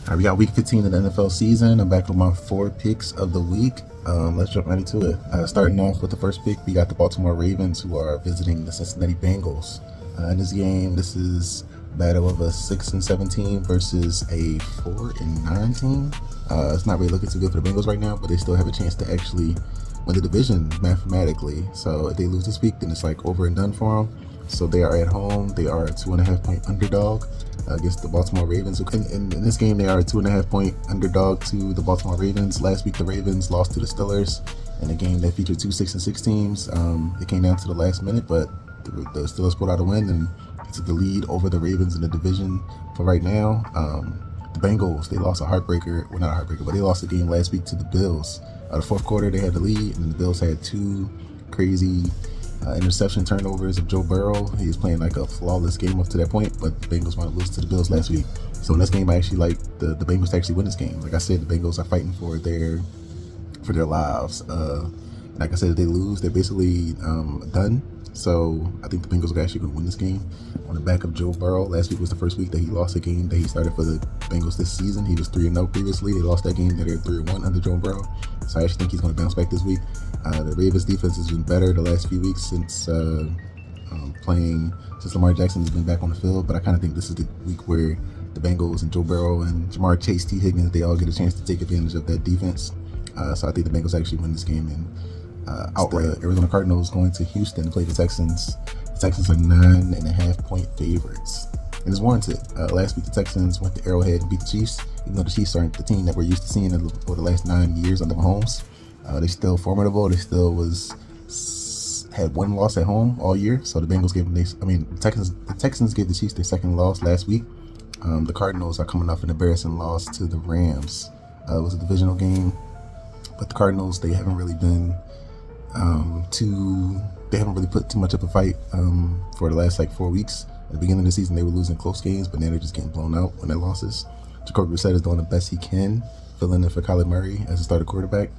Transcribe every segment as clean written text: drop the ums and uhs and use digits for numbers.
All right, we got week 15 of the NFL season. I'm back with my 4 picks of the week. Let's jump right into it. Starting off with the first pick, we got the Baltimore Ravens, who are visiting the Cincinnati Bengals. In this game, this is a battle of a 6-7 team versus a 4-9 team. It's not really looking too good for the Bengals right now, but they still have a chance to actually win the division mathematically. So if they lose this week, then it's like over and done for them. So they are at home. They are a 2.5-point underdog against the Baltimore Ravens. In this game, they are a 2.5-point underdog to the Baltimore Ravens. Last week, the Ravens lost to the Steelers in a game that featured two 6-6 teams. It came down to the last minute, but the Steelers pulled out a win and took the lead over the Ravens in the division for right now. The Bengals, they lost a heartbreaker. Well, not a heartbreaker, but they lost a game last week to the Bills. The fourth quarter, they had the lead, and the Bills had two crazy interception turnovers of Joe Burrow. He was playing like a flawless game up to that point, but the Bengals want to lose to the Bills last week. So in this game, I actually like the Bengals to actually win this game. Like I said, the Bengals are fighting for their lives. Like I said, if they lose, they're basically done. So I think the Bengals are actually going to win this game on the back of Joe Burrow. Last week was the first week that he lost a game that he started for the Bengals this season. He was 3-0 previously. They lost that game. They're 3-1 under Joe Burrow. So I actually think he's going to bounce back this week. The Ravens defense has been better the last few weeks since Lamar Jackson has been back on the field. But I kind of think this is the week where the Bengals and Joe Burrow and Jamar Chase, T. Higgins, they all get a chance to take advantage of that defense. So I think the Bengals actually win this game and outright. Arizona Cardinals going to Houston to play the Texans. The Texans are 9.5-point favorites. And it's warranted. Last week, the Texans went to Arrowhead and beat the Chiefs. Even though the Chiefs aren't the team that we're used to seeing for the last 9 years under Mahomes, they're still formidable. They still had one loss at home all year. So the Bengals gave them. The Texans gave the Chiefs their second loss last week. The Cardinals are coming off an embarrassing loss to the Rams. It was a divisional game, but the Cardinals, they haven't really been they haven't really put too much of a fight for the last 4 weeks. At the beginning of the season, they were losing close games, but now they're just getting blown out when their losses. Jacoby Brissett is doing the best he can, filling in for Kyler Murray as a starter quarterback,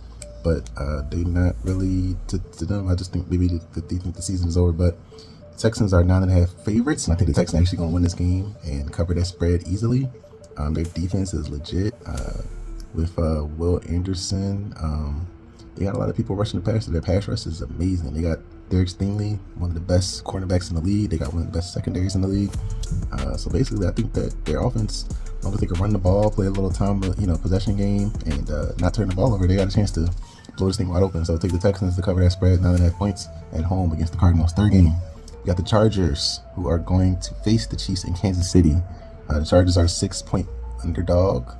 but they're not really to them. I just think maybe they think the season is over, but the Texans are 9.5 favorites, and I think the Texans are actually going to win this game and cover that spread easily. Their defense is legit with Will Anderson. They got a lot of people rushing the passer. Their pass rush is amazing. They got Derek Stingley, one of the best cornerbacks in the league. They got one of the best secondaries in the league. So basically, I think that their offense, as long as they can run the ball, play a little time, possession game, and not turn the ball over, they got a chance to blow this thing wide open. So take the Texans to cover that spread, 9.5 points at home against the Cardinals. Third game, we got the Chargers, who are going to face the Chiefs in Kansas City. The Chargers are 6-point underdog.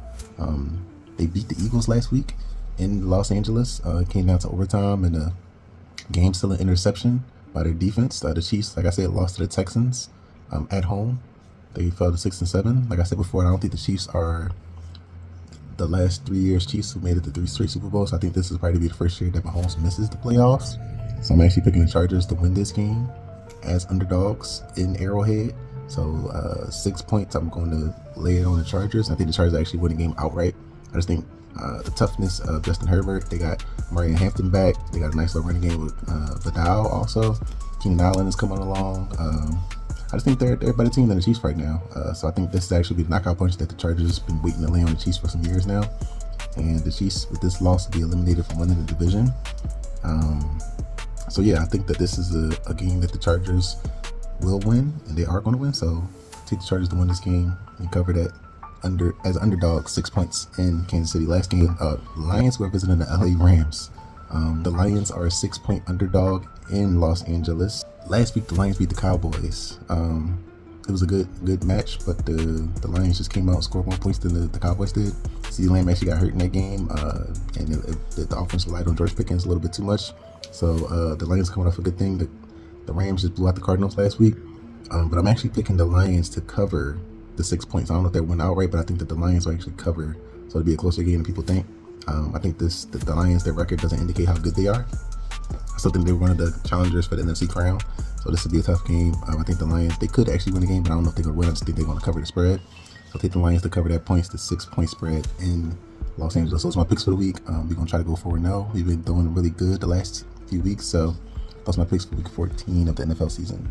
They beat the Eagles last week in Los Angeles. It came down to overtime and a game-stealing interception by their defense. The Chiefs, like I said, lost to the Texans at home. They fell to 6-7. Like I said before, I don't think the Chiefs are the last 3 years Chiefs who made it to 3 straight Super Bowls. I think this is probably the first year that Mahomes misses the playoffs. So I'm actually picking the Chargers to win this game as underdogs in Arrowhead. So 6 points, I'm going to lay it on the Chargers. I think the Chargers actually win the game outright. I just think the toughness of Justin Herbert. They got Marion Hampton back. They got a nice little running game with Vidal also. Keenan Allen is coming along. I just think they're a better team than the Chiefs right now. So I think this is actually the knockout punch that the Chargers have been waiting to lay on the Chiefs for some years now. And the Chiefs, with this loss, will be eliminated from winning the division. So yeah, I think that this is a game that the Chargers will win, and they are going to win. So take the Chargers to win this game and cover that as underdog 6 points in Kansas City. Last game, Lions were visiting the LA Rams. The Lions are a 6-point underdog in Los Angeles. Last week, the Lions beat the Cowboys. It was a good match, but the Lions just came out and scored more points than the Cowboys did. CeeDee Lamb actually got hurt in that game, and the offense relied on George Pickens a little bit too much. So the Lions coming off a good thing. The Rams just blew out the Cardinals last week, but I'm actually picking the Lions to cover the 6 points. I don't know if they win outright, but I think that the Lions will actually cover, so it'll be a closer game than people think. I think the Lions, their record doesn't indicate how good they are. I still think they're one of the challengers for the NFC crown, so this would be a tough game. I think the Lions, they could actually win the game, but I don't know if they're going to win. I just think they're going to cover the spread. So take the Lions to cover that points, the 6-point spread in Los Angeles. So those are my picks for the week. We're going to try to go 4-0. We've been doing really good the last few weeks, so those are my picks for week 14 of the NFL season.